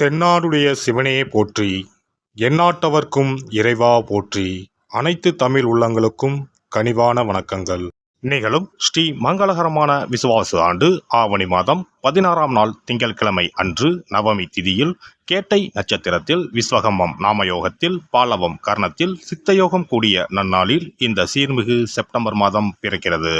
தென்னாடுடைய சிவனே போற்றி, எந்நாட்டவர்க்கும் இறைவா போற்றி. அனைத்து தமிழ் உள்ளங்களுக்கும் கனிவான வணக்கங்கள். நிகழும் ஸ்ரீ மங்களகரமான விசுவாச ஆண்டு ஆவணி மாதம் 16ஆம் நாள் திங்கட்கிழமை அன்று நவமி திதியில் கேட்டை நட்சத்திரத்தில் விஸ்வகம்பம் நாமயோகத்தில் பாலவம் கர்ணத்தில் சித்தயோகம் கூடிய நன்னாளில் இந்த சீர்மிகு செப்டம்பர் மாதம் பிறக்கிறது.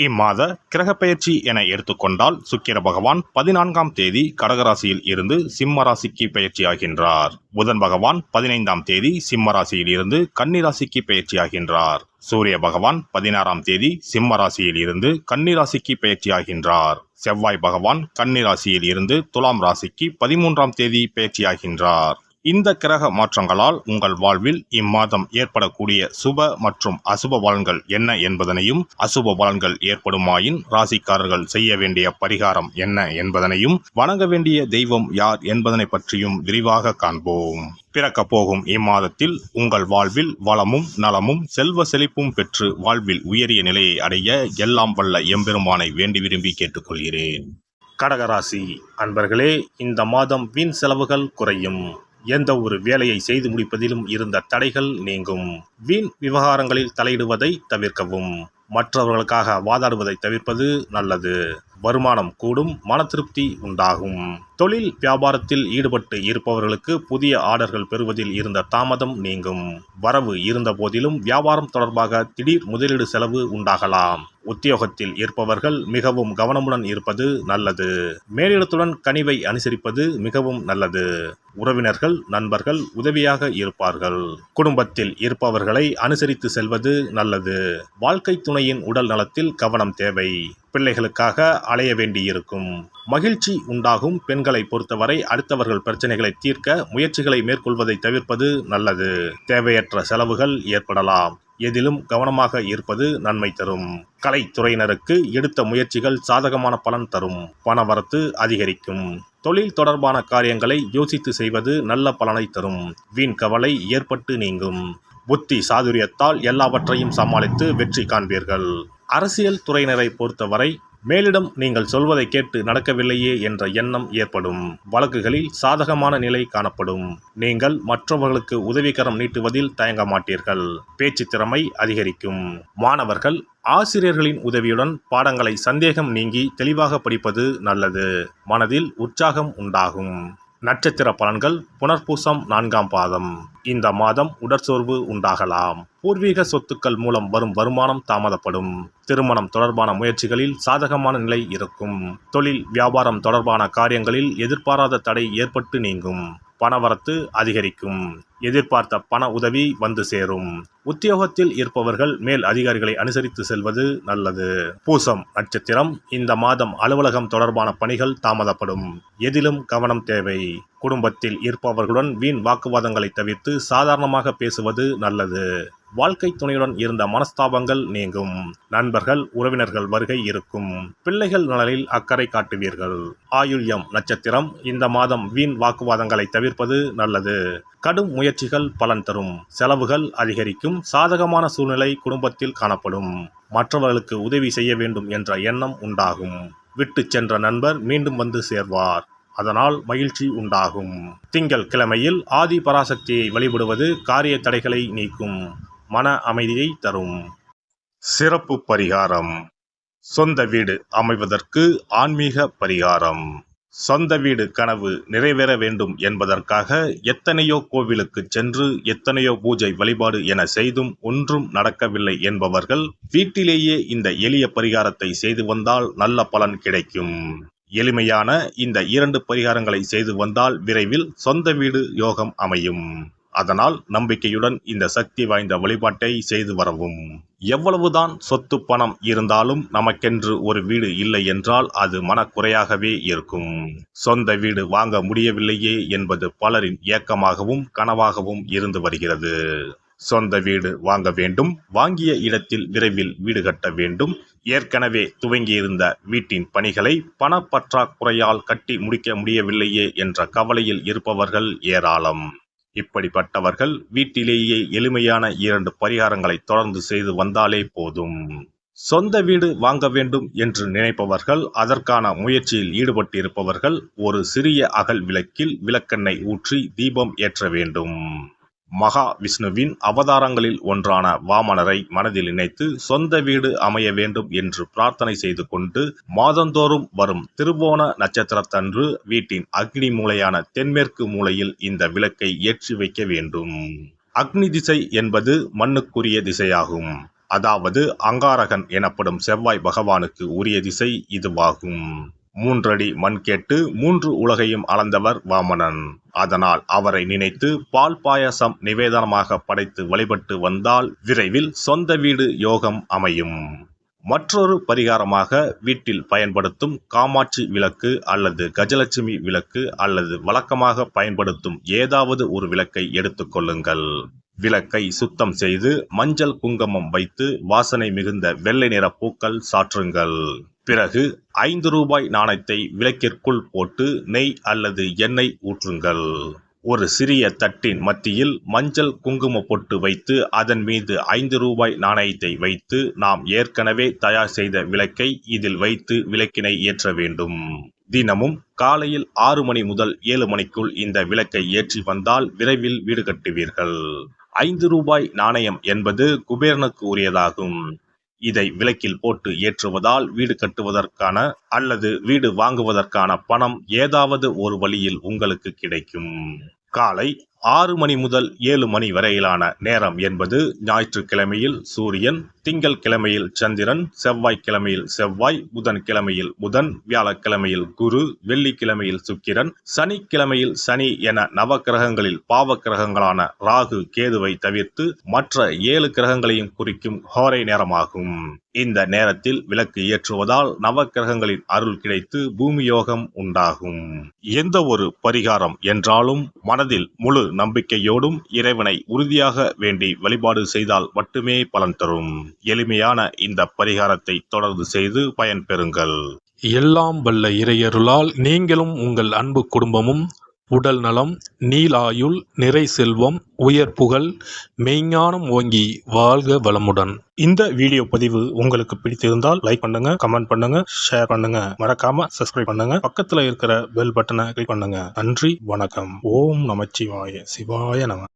இம்மாத கிரகப்பெயர்ச்சி என எடுத்துக்கொண்டால் சுக்கிர பகவான் 14ஆம் தேதி கடகராசியில் இருந்து சிம்ம ராசிக்கு பயிற்சியாகின்றார். புதன் பகவான் 15ஆம் தேதி சிம்ம ராசியில் இருந்து கன்னிராசிக்கு பயிற்சியாகின்றார். சூரிய பகவான் 16ஆம் தேதி சிம்ம ராசியில் இருந்து கன்னிராசிக்கு பயிற்சியாகின்றார். செவ்வாய் பகவான் கன்னிராசியில் இருந்து துலாம் ராசிக்கு 13ஆம் தேதி பயிற்சியாகின்றார். இந்த கிரக மாற்றங்களால் உங்கள் வாழ்வில் இம்மாதம் ஏற்படக்கூடிய சுப மற்றும் அசுப பலன்கள் என்ன என்பதனையும், அசுப பலன்கள் ஏற்படுமாயின் ராசிக்காரர்கள் செய்ய வேண்டிய பரிகாரம் என்ன என்பதனையும், வணங்க வேண்டிய தெய்வம் யார் என்பதனை பற்றியும் விரிவாக காண்போம். பிறக்கப் போகும் இம்மாதத்தில் உங்கள் வாழ்வில் வளமும் நலமும் செல்வ செழிப்பும் பெற்று வாழ்வில் உயரிய நிலையை அடைய எல்லாம் வல்ல எம்பெருமானை வேண்டி விரும்பி கேட்டுக்கொள்கிறேன். கடகராசி அன்பர்களே, இந்த மாதம் வீண் செலவுகள் குறையும். எந்த ஒரு வேலையை செய்து முடிப்பதிலும் இருந்த தடைகள் நீங்கும். வீண் விவகாரங்களில் தலையிடுவதை தவிர்க்கவும். மற்றவர்களுக்காக வாதாடுவதை தவிர்ப்பது நல்லது. வருமானம் கூடும், மன திருப்தி உண்டாகும். தொழில் வியாபாரத்தில் ஈடுபட்டு இருப்பவர்களுக்கு புதிய ஆர்டர்கள் பெறுவதில் இருந்த தாமதம் நீங்கும். வரவு இருந்த போதிலும் வியாபாரம் தொடர்பாக திடீர் முதலீடு செலவு உண்டாகலாம். உத்தியோகத்தில் இருப்பவர்கள் மிகவும் கவனமுடன் இருப்பது நல்லது. மேலிடத்துடன் கனிவை அனுசரிப்பது மிகவும் நல்லது. உறவினர்கள் நண்பர்கள் உதவியாக இருப்பார்கள். குடும்பத்தில் இருப்பவர்களை அனுசரித்து செல்வது நல்லது. வாழ்க்கை துணையின் உடல் நலத்தில் கவனம் தேவை. பிள்ளைகளுக்காக அலைய வேண்டியிருக்கும். மகிழ்ச்சி உண்டாகும். பெண்களை பொறுத்தவரை அடுத்தவர்கள் பிரச்சனைகளை தீர்க்க முயற்சிகளை மேற்கொள்வதை தவிர்ப்பது நல்லது. தேவையற்ற செலவுகள் ஏற்படலாம். எதிலும் கவனமாக இருப்பது நன்மை தரும். கலைத்துறையினருக்கு எடுத்த முயற்சிகள் சாதகமான பலன் தரும். பணவரத்து அதிகரிக்கும். தொழில் தொடர்பான காரியங்களை யோசித்து செய்வது நல்ல பலனை தரும். வீண் கவலை ஏற்பட்டு நீங்கும். புத்தி சாதுரியத்தால் எல்லாவற்றையும் சமாளித்து வெற்றி காண்பீர்கள். அரசியல் துறையினரை பொறுத்தவரை மேலிடம் நீங்கள் சொல்வதை கேட்டு நடக்கவில்லையே என்ற எண்ணம் ஏற்படும். வழக்குகளில் சாதகமான நிலை காணப்படும். நீங்கள் மற்றவர்களுக்கு உதவிக்கரம் நீட்டுவதில் தயங்க மாட்டீர்கள். பேச்சு திறமை அதிகரிக்கும். மாணவர்கள் ஆசிரியர்களின் உதவியுடன் பாடங்களை சந்தேகம் நீங்கி தெளிவாக படிப்பது நல்லது. மனதில் உற்சாகம் உண்டாகும். நட்சத்திர பலன்கள் புனர்பூசம் 4ஆம் பாதம். இந்த மாதம் உடற்சோர்வு உண்டாகலாம். பூர்வீக சொத்துக்கள் மூலம் வரும் வருமானம் தாமதப்படும். திருமணம் தொடர்பான முயற்சிகளில் சாதகமான நிலை இருக்கும். தொழில் வியாபாரம் தொடர்பான காரியங்களில் எதிர்பாராத தடை ஏற்பட்டு நீங்கும். பணவரத்து அதிகரிக்கும். எதிர்பார்த்த பண உதவி வந்து சேரும். உத்தியோகத்தில் இருப்பவர்கள் மேல் அதிகாரிகளை அனுசரித்து செல்வது நல்லது. பூசம் நட்சத்திரம். இந்த மாதம் அலுவலகம் தொடர்பான பணிகள் தாமதப்படும். எதிலும் கவனம் தேவை. குடும்பத்தில் இருப்பவர்களுடன் வீண் வாக்குவாதங்களை தவிர்த்து சாதாரணமாக பேசுவது நல்லது. வாழ்க்கை துணையுடன் இருந்த மனஸ்தாபங்கள் நீங்கும். நண்பர்கள் உறவினர்கள் வருகை இருக்கும். பிள்ளைகள் நலனில் அக்கறை காட்டுவீர்கள். ஆயுள்யம் நட்சத்திரம். இந்த மாதம் வீண் வாக்குவாதங்களை தவிர்ப்பது நல்லது. கடும் முயற்சிகள் பலன் தரும். செலவுகள் அதிகரிக்கும். சாதகமான சூழ்நிலை குடும்பத்தில் காணப்படும். மற்றவர்களுக்கு உதவி செய்ய வேண்டும் என்ற எண்ணம் உண்டாகும். விட்டு சென்ற நண்பர் மீண்டும் வந்து சேர்வார். அதனால் மகிழ்ச்சி உண்டாகும். திங்கள் கிழமையில் ஆதி பராசக்தியை வழிபடுவது காரிய தடைகளை நீக்கும். மன அமைதியை தரும். சிறப்பு பரிகாரம். சொந்த வீடு அமைவதற்கு ஆன்மீக பரிகாரம். சொந்த வீடு கனவு நிறைவேற வேண்டும் என்பதற்காக எத்தனையோ கோவிலுக்கு சென்று எத்தனையோ பூஜை வழிபாடு என செய்தும் ஒன்றும் நடக்கவில்லை என்பவர்கள் வீட்டிலேயே இந்த எளிய பரிகாரத்தை செய்து வந்தால் நல்ல பலன் கிடைக்கும். எளிமையான இந்த 2 பரிகாரங்களை செய்து வந்தால் விரைவில் சொந்த வீடு யோகம் அமையும். அதனால் நம்பிக்கையுடன் இந்த சக்தி வாய்ந்த வழிபாட்டை செய்து வரவும். எவ்வளவுதான் சொத்து பணம் இருந்தாலும் நமக்கென்று ஒரு வீடு இல்லை என்றால் அது மனக்குறையாகவே இருக்கும். சொந்த வீடு வாங்க முடியவில்லையே என்பது பலரின் ஏக்கமாகவும் கனவாகவும் இருந்து வருகிறது. சொந்த வீடு வாங்க வேண்டும். வாங்கிய இடத்தில் விரைவில் வீடு கட்ட வேண்டும். ஏற்கனவே துவங்கியிருந்த வீட்டின் பணிகளை பணப்பற்றாக்குறையால் கட்டி முடிக்க முடியவில்லையே என்ற கவலையில் இருப்பவர்கள் ஏராளம். இப்படிப்பட்டவர்கள் வீட்டிலேயே எளிமையான 2 பரிகாரங்களை தொடர்ந்து செய்து வந்தாலே போதும். சொந்த வீடு வாங்க வேண்டும் என்று நினைப்பவர்கள், அதற்கான முயற்சியில் ஈடுபட்டிருப்பவர்கள் ஒரு சிறிய அகல் விளக்கில் விளக்கெண்ணெய் ஊற்றி தீபம் ஏற்ற வேண்டும். மகா விஷ்ணுவின் அவதாரங்களில் ஒன்றான வாமனரை மனதில் நினைத்து சொந்த வீடு அமைய வேண்டும் என்று பிரார்த்தனை செய்து கொண்டு மாதந்தோறும் வரும் திருவோண நட்சத்திரத்தன்று வீட்டின் அக்னி மூலையான தென்மேற்கு மூலையில் இந்த விளக்கை ஏற்றி வைக்க வேண்டும். அக்னி திசை என்பது மண்ணுக்குரிய திசையாகும். அதாவது அங்காரகன் எனப்படும் செவ்வாய் பகவானுக்கு உரிய திசை இதுவாகும். 3 அடி மண் கேட்டு 3 உலகையும் அளந்தவர் வாமனன். அதனால் அவரை நினைத்து பால் பாயசம் நிவேதனமாக படைத்து வழிபட்டு வந்தால் விரைவில் சொந்த வீடு யோகம் அமையும். மற்றொரு பரிகாரமாக வீட்டில் பயன்படுத்தும் காமாட்சி விளக்கு அல்லது கஜலட்சுமி விளக்கு அல்லது வழக்கமாக பயன்படுத்தும் ஏதாவது ஒரு விளக்கை எடுத்துக்கொள்ளுங்கள். விளக்கை சுத்தம் செய்து மஞ்சள் குங்குமம் வைத்து வாசனை மிகுந்த வெள்ளை நிற பூக்கள் சாற்றுங்கள். பிறகு 5 ரூபாய் நாணயத்தை விளக்கிற்குள் போட்டு நெய் அல்லது எண்ணெய் ஊற்றுங்கள். ஒரு சிறிய தட்டின் மத்தியில் மஞ்சள் குங்கும பொட்டு வைத்து அதன் மீது 5 ரூபாய் நாணயத்தை வைத்து நாம் ஏற்கனவே தயார் செய்த விளக்கை இதில் வைத்து விளக்கினை ஏற்ற வேண்டும். தினமும் காலையில் 6 மணி முதல் 7 மணிக்குள் இந்த விளக்கை ஏற்றி வந்தால் விரைவில் வீடு கட்டுவீர்கள். 5 ரூபாய் நாணயம் என்பது குபேரனுக்கு உரியதாகும். இதை விளக்கில் போட்டு ஏற்றுவதால் வீடு கட்டுவதற்கான அல்லது வீடு வாங்குவதற்கான பணம் ஏதாவது ஒரு வழியில் உங்களுக்கு கிடைக்கும். காலை 6 மணி முதல் 7 மணி வரையிலான நேரம் என்பது ஞாயிற்றுக்கிழமையில் சூரியன், திங்கள் கிழமையில் சந்திரன், செவ்வாய்க்கிழமையில் செவ்வாய், புதன் கிழமையில் புதன், வியாழக்கிழமையில் குரு, வெள்ளிக்கிழமையில் சுக்கிரன், சனிக்கிழமையில் சனி என நவக்கிரகங்களில் பாவ கிரகங்களான ராகு, கேதுவை தவிர்த்து மற்ற 7 கிரகங்களையும் குறிக்கும் ஹோரை நேரமாகும். இந்த நேரத்தில் விளக்கு ஏற்றுவதால் நவக்கிரகங்களின் அருள் கிடைத்து பூமி யோகம் உண்டாகும். எந்த ஒரு பரிகாரம் என்றாலும் மனதில் முழு நம்பிக்கையோடும் இறைவனை உறுதியாக வேண்டி வழிபாடு செய்தால் மட்டுமே பலன் தரும். எளிமையான இந்த பரிகாரத்தை தொடர்ந்து செய்து பயன்பெறுங்கள். எல்லாம் வல்ல இறையருளால் நீங்களும் உங்கள் அன்பு குடும்பமும் உடல் நலம், நீலாயுள், நிறை செல்வம், உயர் புகழ், மெய்ஞானம் ஓங்கி வாழ்க வளமுடன். இந்த வீடியோ பதிவு உங்களுக்கு பிடித்திருந்தால் லைக் பண்ணுங்க, கமெண்ட் பண்ணுங்க, ஷேர் பண்ணுங்க, மறக்காம சப்ஸ்கிரைப் பண்ணுங்க, பக்கத்துல இருக்கிற பெல் பட்டனை கிளிக் பண்ணுங்க. நன்றி, வணக்கம். ஓம் நமச்சிவாய. சிவாய நம.